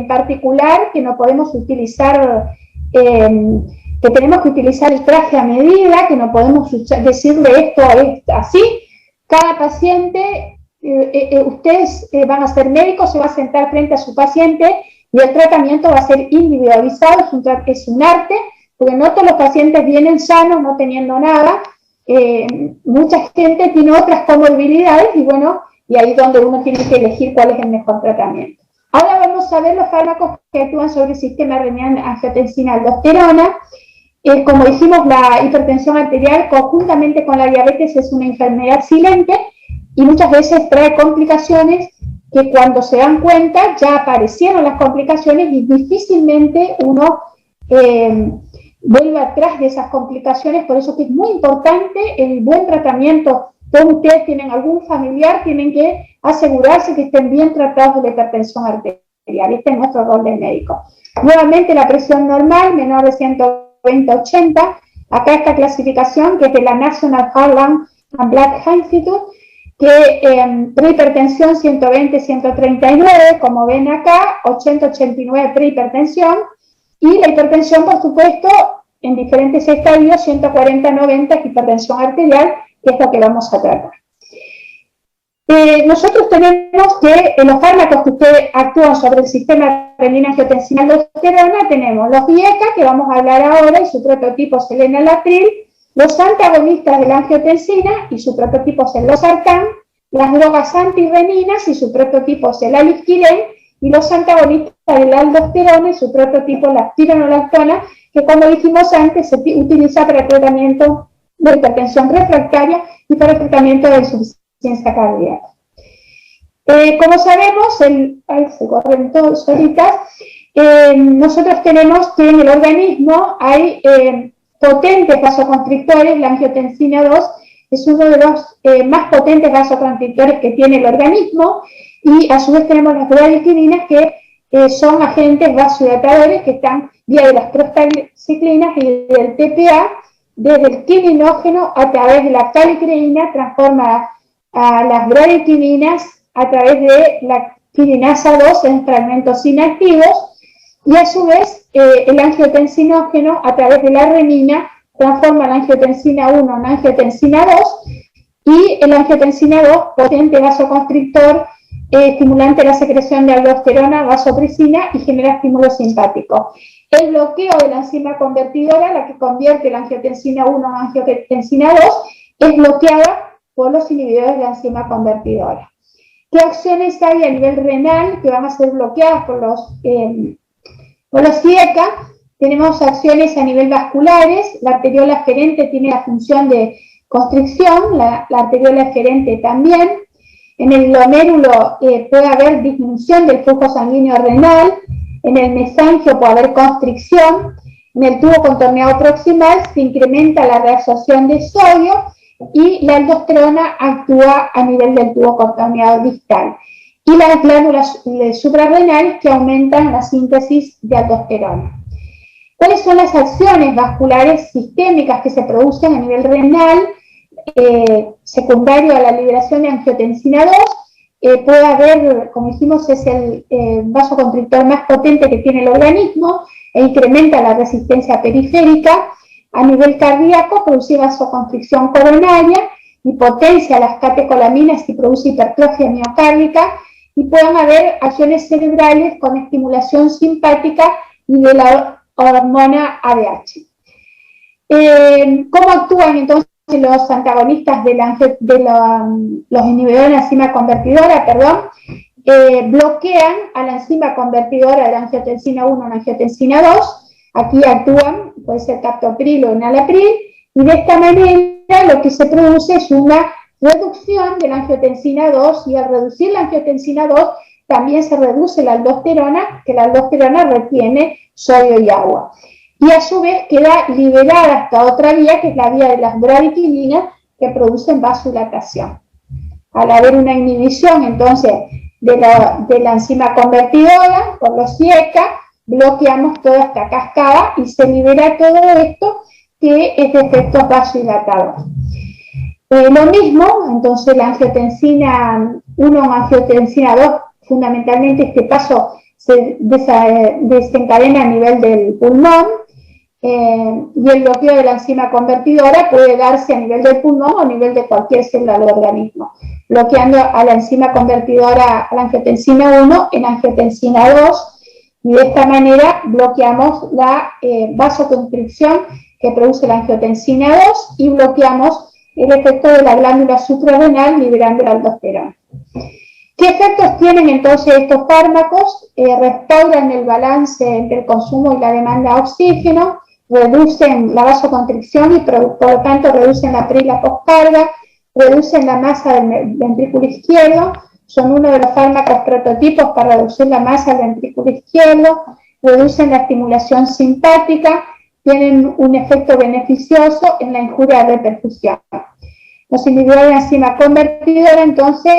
particular que no podemos utilizar, que tenemos que utilizar el traje a medida, que no podemos decirle esto es así. Cada paciente, ustedes van a ser médicos, se va a sentar frente a su paciente y el tratamiento va a ser individualizado, es un arte, porque no todos los pacientes vienen sanos, no teniendo nada. Mucha gente tiene otras comorbilidades y bueno, y ahí es donde uno tiene que elegir cuál es el mejor tratamiento. Ahora vamos a ver los fármacos que actúan sobre el sistema renina-angiotensina-aldosterona. Como dijimos, la hipertensión arterial conjuntamente con la diabetes es una enfermedad silente y muchas veces trae complicaciones que cuando se dan cuenta ya aparecieron las complicaciones y difícilmente uno vuelve atrás de esas complicaciones. Por eso que es muy importante el buen tratamiento. Todos ustedes tienen algún familiar, tienen que asegurarse que estén bien tratados de la hipertensión arterial. Este es nuestro rol de médico. Nuevamente la presión normal, menor de 120/80. Acá esta clasificación que es de la National Heart, Lung and Blood Institute, que prehipertensión 120/139, como ven acá, 80/89 prehipertensión, y la hipertensión, por supuesto, en diferentes estadios, 140/90 hipertensión arterial, que es lo que vamos a tratar. Nosotros tenemos que en los fármacos que ustedes actúan sobre el sistema renina-angiotensina-aldosterona, tenemos los IECA, que vamos a hablar ahora, y su prototipo es el enalapril, los antagonistas de la angiotensina, y su prototipo es el losartán, las drogas antirreninas, y su prototipo es el alisquilén, y los antagonistas de la aldosterona, y su prototipo la spironolactona, que como dijimos antes, se utiliza para el tratamiento de hipertensión refractaria y para el tratamiento de insuficiencia cardíaca. Como sabemos, se corren todos ahorita, nosotros tenemos que en el organismo hay potentes vasoconstrictores. La angiotensina 2 es uno de los más potentes vasoconstrictores que tiene el organismo, y a su vez tenemos las bradykininas, que son agentes vasodilatadores que están vía de las prostaglandinas y del TPA, desde el quininógeno a través de la calicreína, transforma a las bradykininas a través de la quininasa 2 en fragmentos inactivos, y a su vez el angiotensinógeno a través de la renina transforma la angiotensina 1 en angiotensina 2, y el angiotensina 2, potente vasoconstrictor, estimulante de la secreción de aldosterona, vasopresina, y genera estímulo simpático. El bloqueo de la enzima convertidora, la que convierte la angiotensina 1 en angiotensina 2, es bloqueada por los inhibidores de la enzima convertidora. ¿Qué acciones hay a nivel renal que van a ser bloqueadas por los IECA? Tenemos acciones a nivel vasculares. La arteriola aferente tiene la función de constricción, la arteriola eferente también. En el glomérulo puede haber disminución del flujo sanguíneo renal. En el mesangio puede haber constricción. En el tubo contorneado proximal se incrementa la reabsorción de sodio y la aldosterona actúa a nivel del tubo contorneado distal. Y las glándulas suprarrenales que aumentan la síntesis de aldosterona. ¿Cuáles son las acciones vasculares sistémicas que se producen a nivel renal? Secundario a la liberación de angiotensina 2, puede haber, como dijimos, es el vasoconstrictor más potente que tiene el organismo e incrementa la resistencia periférica. A nivel cardíaco produce vasoconstricción coronaria y potencia las catecolaminas y produce hipertrofia miocárdica, y pueden haber acciones cerebrales con estimulación simpática y de la hormona ADH. ¿Cómo actúan entonces los antagonistas de los inhibidores de la enzima convertidora? Bloquean a la enzima convertidora de la angiotensina 1 en angiotensina 2. Aquí actúan, puede ser captopril o enalapril, y de esta manera lo que se produce es una reducción de la angiotensina 2, y al reducir la angiotensina 2 también se reduce la aldosterona, que la aldosterona retiene sodio y agua. Y a su vez queda liberada esta otra vía, que es la vía de las bradykininas, que producen vasodilatación. Al haber una inhibición entonces de la enzima convertidora por los IECA, bloqueamos toda esta cascada y se libera todo esto que es de efectos vasodilatadores. Lo mismo, entonces la angiotensina 1 o angiotensina 2, fundamentalmente este paso se desencadena a nivel del pulmón, y el bloqueo de la enzima convertidora puede darse a nivel del pulmón o a nivel de cualquier célula del organismo, bloqueando a la enzima convertidora a la angiotensina 1 en angiotensina 2, y de esta manera bloqueamos la vasoconstricción que produce la angiotensina 2 y bloqueamos el efecto de la glándula suprarrenal liberando la aldosterona. ¿Qué efectos tienen entonces estos fármacos? Restauran el balance entre el consumo y la demanda de oxígeno, reducen la vasoconstricción y por lo tanto reducen la pre y la poscarga, reducen la masa del ventrículo izquierdo, son uno de los fármacos prototipos para reducir la masa del ventrículo izquierdo, reducen la estimulación simpática, tienen un efecto beneficioso en la injuria de reperfusión. Los inhibidores de enzima convertidora entonces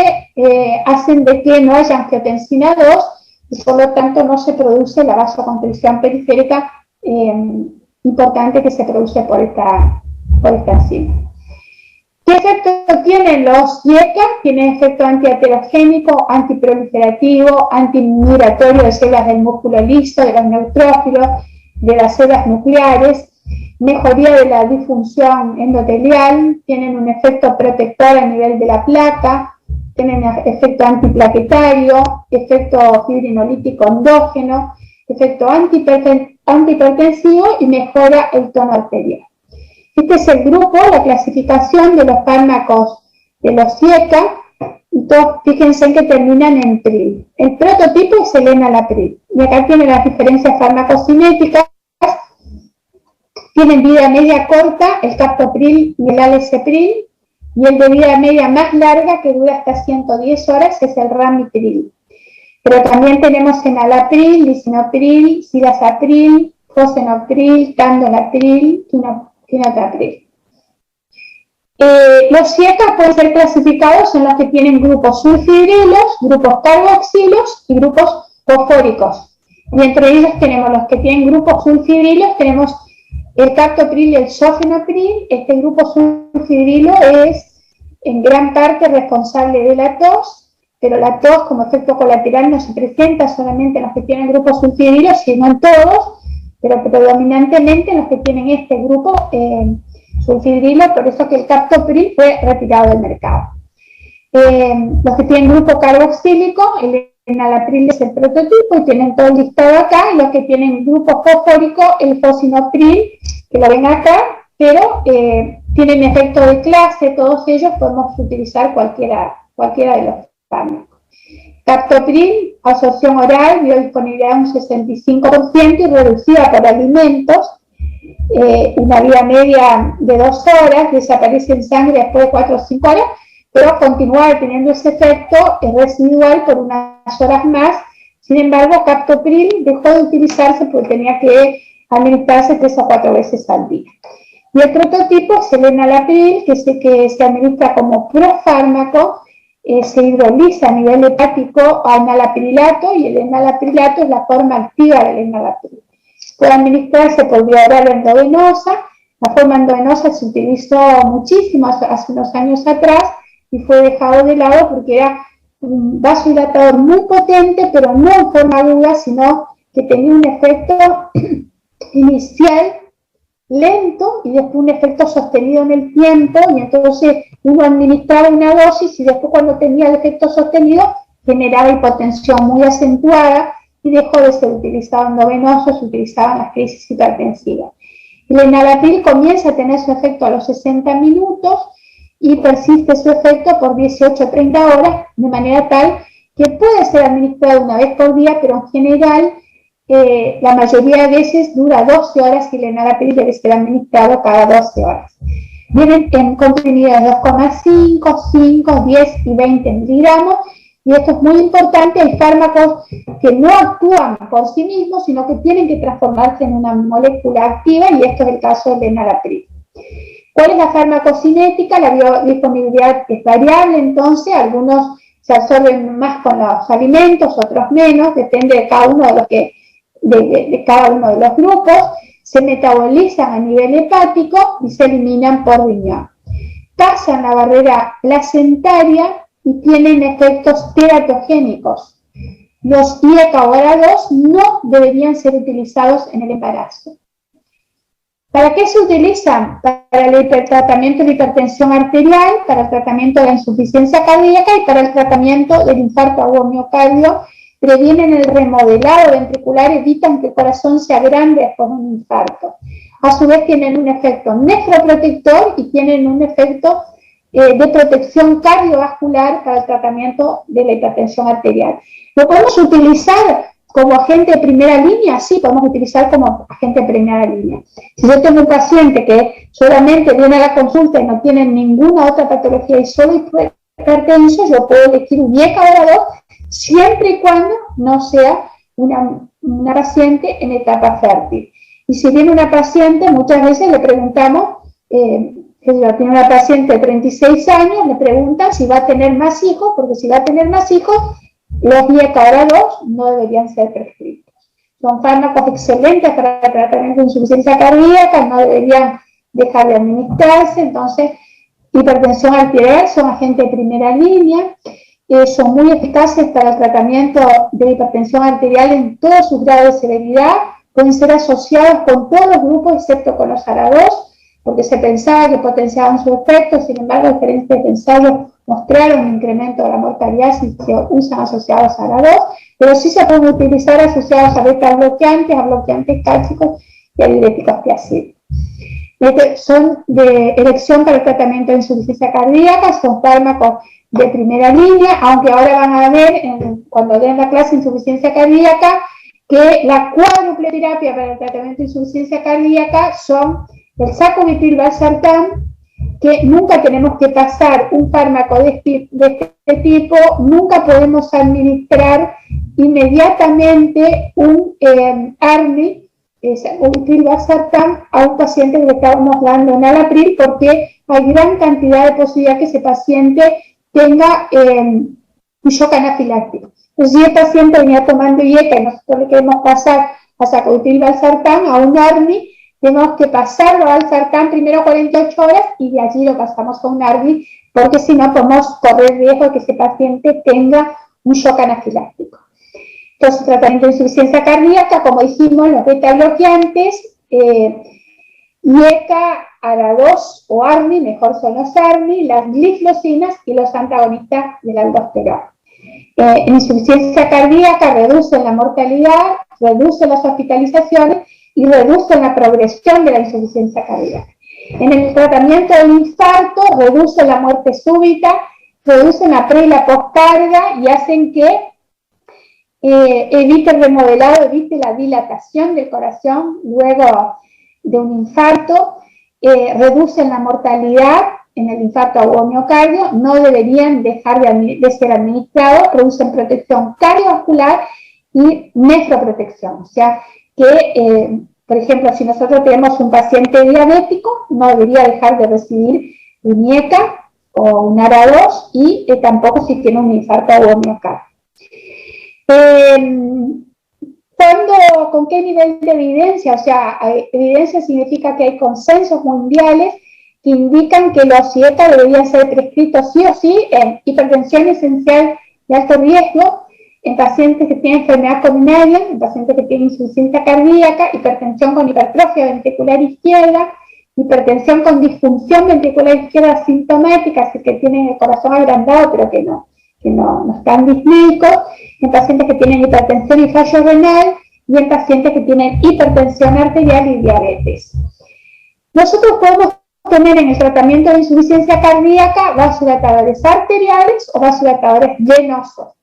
hacen de que no haya angiotensina 2 y por lo tanto no se produce la vasoconstricción periférica importante que se produce por esta enzima. ¿Qué efecto tienen los IECA? Tienen efecto antiaterogénico, antiproliferativo, antimigratorio de células del músculo liso, de los neutrófilos, de las células nucleares, mejoría de la disfunción endotelial, tienen un efecto protector a nivel de la placa, tienen efecto antiplaquetario, efecto fibrinolítico endógeno, efecto antihipertensivo y mejora el tono arterial. Este es el grupo, la clasificación de los fármacos de los IECA, y todos fíjense que terminan en PRIL. El prototipo es el enalapril, y acá tiene las diferencias farmacocinéticas. Tienen vida media corta, el captopril y el alecepril, y el de vida media más larga, que dura hasta 110 horas, es el ramipril. Pero también tenemos enalapril, lisinopril, cilazapril, fosenopril, tandolapril, quinotapril. Los IECA pueden ser clasificados en los que tienen grupos sulfidrilos, grupos carboxilos y grupos fosfóricos. Y entre ellos tenemos los que tienen grupos sulfidrilos, tenemos el captopril y el sofenopril. Este grupo sulfidrilo es en gran parte responsable de la tos, pero la tos como efecto colateral no se presenta solamente en los que tienen grupos sulfidrilos, sino en todos, pero predominantemente en los que tienen este grupo sulfidrilo, por eso que el captopril fue retirado del mercado. Los que tienen grupo carboxílico, el enalapril es el prototipo y tienen todo listado acá, y los que tienen grupo fosfórico, el fosinopril, que lo ven acá, pero tienen efecto de clase, todos ellos podemos utilizar cualquiera de los fármacos. Captopril, absorción oral, biodisponibilidad de un 65% y reducida por alimentos, una vida media de 2 horas, desaparece en sangre después de 4 o 5 horas, pero continúa teniendo ese efecto residual por unas horas más. Sin embargo, captopril dejó de utilizarse porque tenía que administrarse 3 o 4 veces al día. Y el prototipo es el enalapril, que se administra como profármaco, se hidroliza a nivel hepático a enalaprilato, y el enalaprilato es la forma activa del enalapril. Puede administrarse por vía oral endovenosa. La forma endovenosa se utilizó muchísimo hace unos años atrás y fue dejado de lado porque era un vasodilatador muy potente, pero no en forma aguda, sino que tenía un efecto inicial lento y después un efecto sostenido en el tiempo, y entonces uno administraba una dosis y después, cuando tenía el efecto sostenido, generaba hipotensión muy acentuada y dejó de ser utilizado endovenoso, se utilizaba en las crisis hipertensivas. El enalapril comienza a tener su efecto a los 60 minutos y persiste su efecto por 18 o 30 horas, de manera tal que puede ser administrado una vez por día, pero en general la mayoría de veces dura 12 horas y el enalapril debe ser administrado cada 12 horas. Vienen en comprimidos de 2,5, 5, 10 y 20 miligramos, y esto es muy importante. Hay fármacos que no actúan por sí mismos, sino que tienen que transformarse en una molécula activa, y esto es el caso del enalapril. ¿Cuál es la farmacocinética? La biodisponibilidad es variable, entonces algunos se absorben más con los alimentos, otros menos, depende de cada uno de los de cada uno de los grupos. Se metabolizan a nivel hepático y se eliminan por riñón. Pasan la barrera placentaria y tienen efectos teratogénicos. los IECA o ARA2 no deberían ser utilizados en el embarazo. ¿Para qué se utilizan? Para el tratamiento de hipertensión arterial, para el tratamiento de la insuficiencia cardíaca y para el tratamiento del infarto agudo miocardio. Previenen el remodelado ventricular, evitan que el corazón se agrande después de un infarto. A su vez tienen un efecto nefroprotector y tienen un efecto de protección cardiovascular para el tratamiento de la hipertensión arterial. ¿Lo podemos utilizar como agente de primera línea? Sí, podemos utilizar como agente de primera línea. Si yo tengo un paciente que solamente viene a la consulta y no tiene ninguna otra patología y solo hipertenso, yo puedo elegir un IECA o ARA2, siempre y cuando no sea una paciente en etapa fértil. Y si viene una paciente, muchas veces le preguntamos, tiene una paciente de 36 años, le preguntan si va a tener más hijos, porque si va a tener más hijos, los IECA ARA2 no deberían ser prescritos. Son fármacos excelentes para el tratamiento de insuficiencia cardíaca, no deberían dejar de administrarse. Entonces, hipertensión arterial son agentes de primera línea, son muy eficaces para el tratamiento de hipertensión arterial en todos sus grados de severidad, pueden ser asociados con todos los grupos excepto con los ARA2, porque se pensaba que potenciaban su efecto. Sin embargo, diferentes ensayos mostraron un incremento de la mortalidad si se usan asociados a ARA2, pero sí se pueden utilizar asociados a beta-bloqueantes cálcicos y a diuréticos tiacídicos. Son de elección para el tratamiento de insuficiencia cardíaca, son fármacos de primera línea, aunque ahora van a ver, cuando den la clase de insuficiencia cardíaca, que la cuádruple terapia para el tratamiento de insuficiencia cardíaca son el sacubitril/valsartán, que nunca tenemos que pasar un fármaco de este tipo, nunca podemos administrar inmediatamente un ARNI, sacubitril/valsartán, a un paciente que le estábamos dando enalapril, porque hay gran cantidad de posibilidad que ese paciente tenga un shock anafiláctico. Entonces, si el paciente venía tomando IECA y nosotros le queremos pasar a sacubitril/valsartán, a un ARNI, tenemos que pasarlo al valsartán primero 48 horas y de allí lo pasamos a un ARNI, porque si no podemos correr riesgo de que ese paciente tenga un shock anafiláctico. Entonces, tratamiento de insuficiencia cardíaca, como dijimos, los beta-bloqueantes, IECA, ARA2 o ARNI, mejor son los ARNI, las gliflocinas y los antagonistas del aldosterona. En insuficiencia cardíaca reducen la mortalidad, reducen las hospitalizaciones y reducen la progresión de la insuficiencia cardíaca. En el tratamiento del infarto, reducen la muerte súbita, reducen la pre y la postcarga y hacen que evite el remodelado, evite la dilatación del corazón luego de un infarto, reducen la mortalidad en el infarto agudo miocardio, no deberían dejar de ser administrados, producen protección cardiovascular y nefroprotección. O sea que, por ejemplo, si nosotros tenemos un paciente diabético, no debería dejar de recibir un IECA o un ARA2 y tampoco si tiene un infarto agudo miocardio. ¿Con qué nivel de evidencia? O sea, evidencia significa que hay consensos mundiales que indican que los IECA deberían ser prescritos sí o sí en hipertensión esencial de alto riesgo, en pacientes que tienen enfermedad coronaria, en pacientes que tienen insuficiencia cardíaca, hipertensión con hipertrofia ventricular izquierda, hipertensión con disfunción ventricular izquierda asintomática, así que tienen el corazón agrandado pero que no están disnéicos, en pacientes que tienen hipertensión y fallo renal, y en pacientes que tienen hipertensión arterial y diabetes. Nosotros podemos tener en el tratamiento de insuficiencia cardíaca vasodilatadores arteriales o vasodilatadores venosos.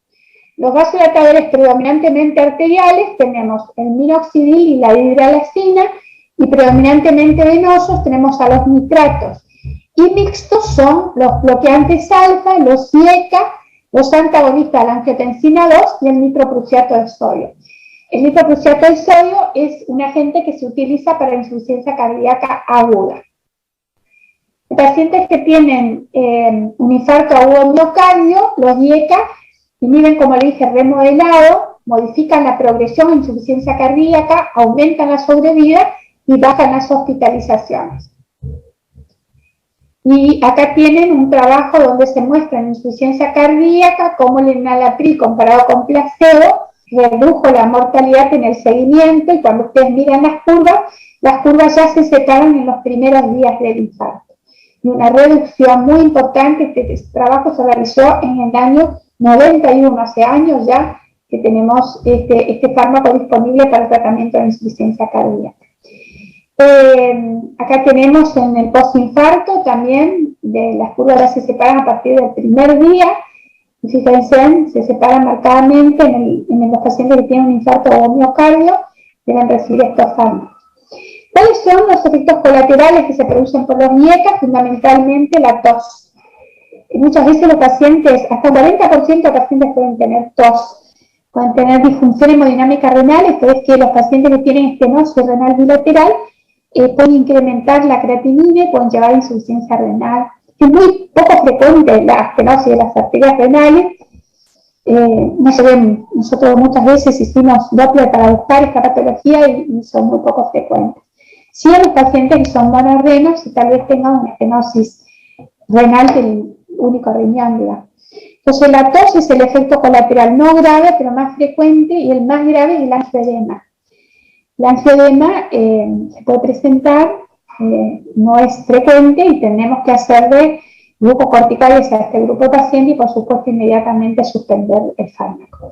Los vasodilatadores predominantemente arteriales tenemos el minoxidil y la hidralazina, y predominantemente venosos tenemos a los nitratos. Y mixtos son los bloqueantes alfa, los IECA, los antagonistas de la angiotensina 2 y el nitroprusiato de sodio. El nitroprusiato de sodio es un agente que se utiliza para la insuficiencia cardíaca aguda. En pacientes que tienen un infarto agudo miocardio, los IECA inhiben, como le dije, remodelado, modifican la progresión de insuficiencia cardíaca, aumentan la sobrevida y bajan las hospitalizaciones. Y acá tienen un trabajo donde se muestra en insuficiencia cardíaca cómo el enalapril comparado con placebo redujo la mortalidad en el seguimiento, y cuando ustedes miran las curvas ya se separan en los primeros días del infarto. Y una reducción muy importante, este trabajo se realizó en el año 91, hace años ya que tenemos este fármaco disponible para el tratamiento de insuficiencia cardíaca. Acá tenemos en el postinfarto también, las curvas ya se separan a partir del primer día, y fíjense, se separan marcadamente en los pacientes que tienen un infarto o miocardio, deben recibir estos fármacos. ¿Cuáles son los efectos colaterales que se producen por los IECA? Fundamentalmente la tos. Muchas veces los pacientes, hasta un 40% de pacientes pueden tener tos, pueden tener disfunción hemodinámica renal, esto es que los pacientes que tienen estenosis renal bilateral pueden incrementar la creatinina y pueden llevar a insuficiencia renal. Es muy poco frecuente la estenosis de las arterias renales, no se ven, nosotros muchas veces hicimos Doppler para buscar esta patología y son muy poco frecuentes. Sí, a los pacientes que son monorrenos y tal vez tengan una estenosis renal del único riñón, digamos. Entonces la tos es el efecto colateral no grave, pero más frecuente, y el más grave es el angioedema. El angioedema se puede presentar, no es frecuente, y tenemos que hacer de glucocorticoides a este grupo de pacientes y por supuesto inmediatamente suspender el fármaco.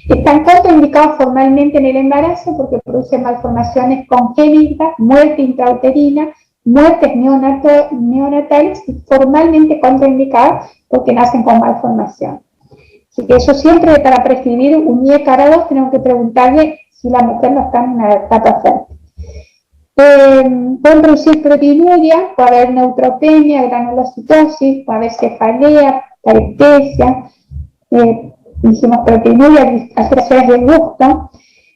Están contraindicados formalmente en el embarazo porque producen malformaciones congénitas, muerte intrauterina, muertes neonatales, y formalmente contraindicados porque nacen con malformación. Así que eso siempre, para prescribir un IECA grado 2 tenemos que preguntarle si la mujer no está en una etapa fértil. Pueden producir proteinuria, puede haber neutropenia, granulocitosis, puede haber cefalea, parestesia, dijimos proteinuria, alteraciones del gusto,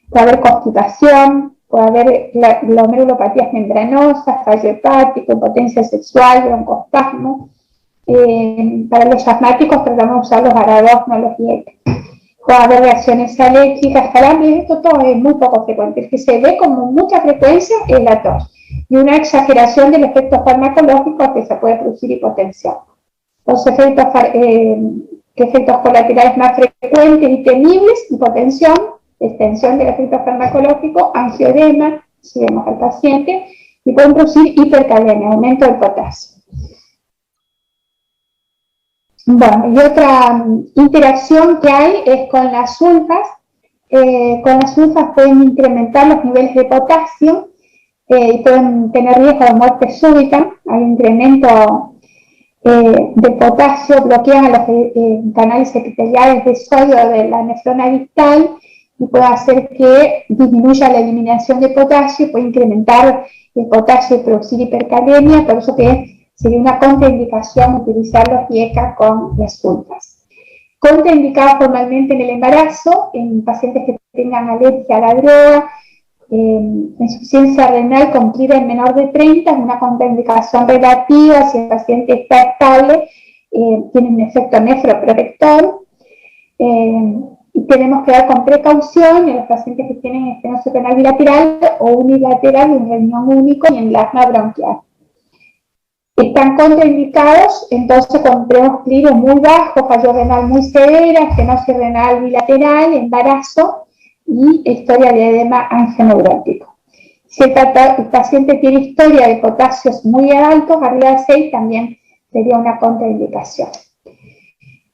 puede haber constipación, puede haber glomerulopatías membranosas, fallo hepático, impotencia sexual, broncoespasmo. Para los asmáticos tratamos de usar los ARA2, no los IECA. Puede haber reacciones alérgicas, calambres, esto todo es muy poco frecuente. El que se ve con mucha frecuencia es la tos y una exageración del efecto farmacológico que se puede producir hipotensión. Los efectos colaterales más frecuentes y temibles: hipotensión, extensión del efecto farmacológico, angioedema, si vemos al paciente, y pueden producir hipercalemia, aumento del potasio. Bueno, y otra interacción que hay es con las sulfas. Con las sulfas pueden incrementar los niveles de potasio y pueden tener riesgo de muerte súbita. Hay un incremento de potasio, bloquean los canales epiteliales de sodio de la nefrona distal y puede hacer que disminuya la eliminación de potasio, puede incrementar el potasio y producir hipercalemia, por eso que sería una contraindicación utilizar los IECA con las sulfas. Contraindicados formalmente en el embarazo, en pacientes que tengan alergia a la droga, insuficiencia renal cumplida en menor de 30, es una contraindicación relativa. Si el paciente está estable, tiene un efecto nefroprotector. Y tenemos que dar con precaución en los pacientes que tienen estenosis renal bilateral o unilateral, en riñón único y en el asma bronquial. Están contraindicados, entonces, con treoscliro muy bajo, fallo renal muy severa, estenosis renal bilateral, embarazo y historia de edema angioneurótico. Si el paciente tiene historia de potasios muy altos, arriba de 6, también sería una contraindicación.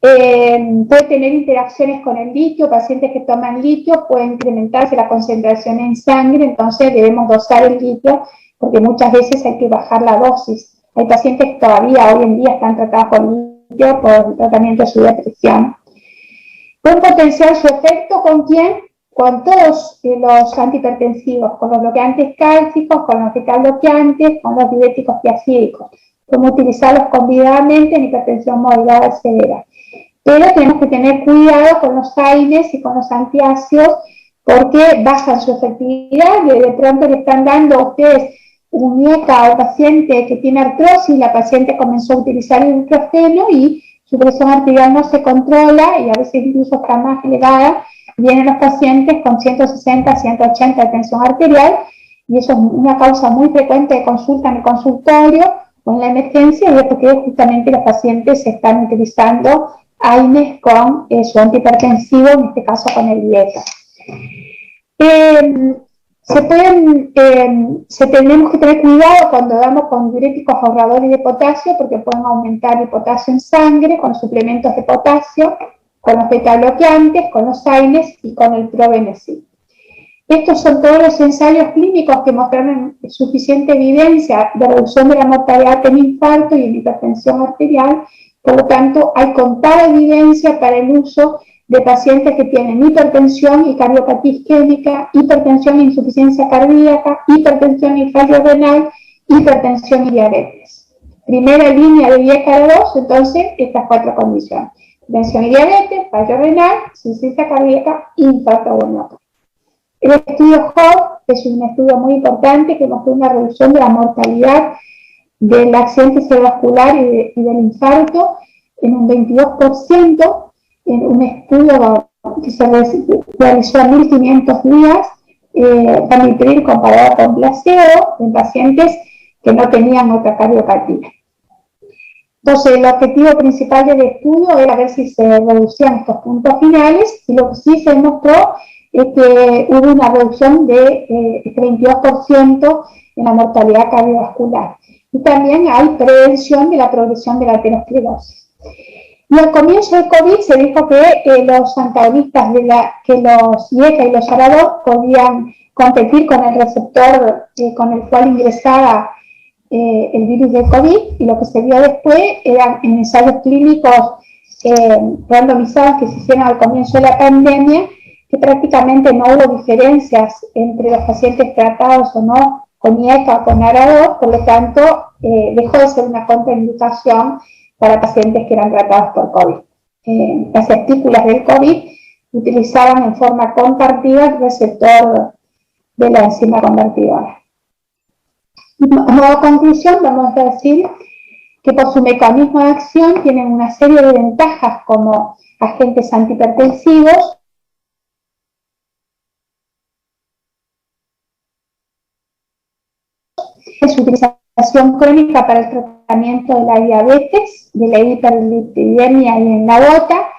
Puede tener interacciones con el litio, pacientes que toman litio puede incrementarse la concentración en sangre, entonces debemos dosar el litio porque muchas veces hay que bajar la dosis. Hay pacientes que todavía hoy en día están tratados con litio por el tratamiento de su depresión. Pueden potenciar su efecto ¿con quién? Con todos los antihipertensivos, con los bloqueantes cálcicos, con los beta-bloqueantes, con los diuréticos tiazídicos. Podemos utilizarlos combinadamente en hipertensión moderada severa. Pero tenemos que tener cuidado con los AINES y con los antiácidos porque bajan su efectividad y de pronto le están dando a ustedes un IECA a un paciente que tiene artrosis, la paciente comenzó a utilizar el ibuprofeno y su presión arterial no se controla y a veces incluso está más elevada. Vienen los pacientes con 160, 180 de tensión arterial y eso es una causa muy frecuente de consulta en el consultorio, o en la emergencia, y es porque justamente los pacientes están utilizando AINES con su antihipertensivo, en este caso con el IECA. Tenemos que tener cuidado cuando damos con diuréticos ahorradores de potasio, porque pueden aumentar el potasio en sangre con suplementos de potasio, con los beta-bloqueantes, con los AINES y con el probenecid. Estos son todos los ensayos clínicos que mostraron suficiente evidencia de reducción de la mortalidad en infarto y en hipertensión arterial. Por lo tanto, hay contada evidencia para el uso de pacientes que tienen hipertensión y cardiopatía isquémica, hipertensión e insuficiencia cardíaca, hipertensión y fallo renal, hipertensión y diabetes. Primera línea de IECA 2, entonces, estas 4 condiciones: hipertensión y diabetes, fallo renal, insuficiencia cardíaca, infarto agudo. El estudio HOPE es un estudio muy importante que mostró una reducción de la mortalidad del accidente cerebrovascular y del infarto en un 22%, en un estudio que se realizó a 1.500 días, ramipril comparado con placebo, en pacientes que no tenían otra cardiopatía. Entonces, el objetivo principal del estudio era ver si se reducían estos puntos finales, y lo que sí se demostró es que hubo una reducción de 22% en la mortalidad cardiovascular. Y también hay prevención de la progresión de la aterosclerosis. Y al comienzo del COVID se dijo que los antagonistas que los IECA y los ARA2 podían competir con el receptor con el cual ingresaba el virus del COVID, y lo que se vio después eran en ensayos clínicos randomizados que se hicieron al comienzo de la pandemia, que prácticamente no hubo diferencias entre los pacientes tratados o no con IECA o con ARA2, por lo tanto dejó de ser una contraindicación para pacientes que eran tratados por COVID. Las partículas del COVID utilizaban en forma compartida el receptor de la enzima convertidora. A modo de conclusión, vamos a decir que por su mecanismo de acción tienen una serie de ventajas como agentes antihipertensivos, su utilización crónica para el tratamiento de la diabetes, de la hiperlipidemia y en la gota.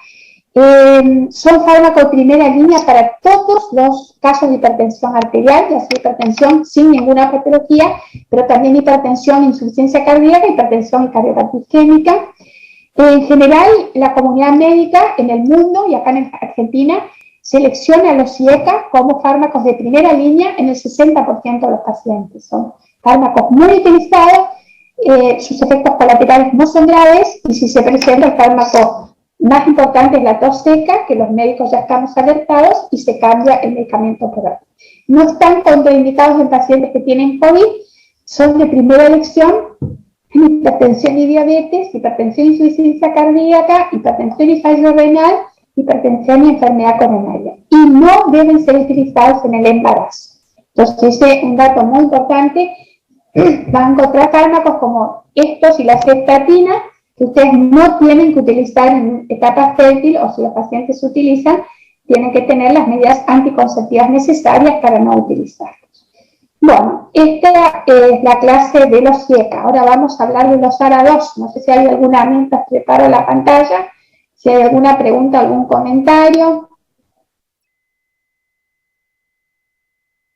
Son fármacos de primera línea para todos los casos de hipertensión arterial, ya sea hipertensión sin ninguna patología, pero también hipertensión, insuficiencia cardíaca, hipertensión y cardiopatía isquémica. En general, la comunidad médica en el mundo y acá en Argentina selecciona a los IECA como fármacos de primera línea en el 60% de los pacientes. Son fármacos muy utilizados, sus efectos colaterales no son graves, y si se presenta el fármaco más importante es la tos seca, que los médicos ya estamos alertados, y se cambia el medicamento por otro. No están contraindicados en pacientes que tienen COVID, son de primera elección en hipertensión y diabetes, hipertensión y insuficiencia cardíaca, hipertensión y fallo renal, hipertensión y enfermedad coronaria. Y no deben ser utilizados en el embarazo. Entonces, ese es un dato muy importante. Van a encontrar fármacos como estos y la cestatina, que ustedes no tienen que utilizar en etapa fértil, o si los pacientes utilizan, tienen que tener las medidas anticonceptivas necesarias para no utilizarlos. Bueno, esta es la clase de los IECA. Ahora vamos a hablar de los ARA2. No sé si hay alguna, mientras preparo la pantalla, si hay alguna pregunta, algún comentario.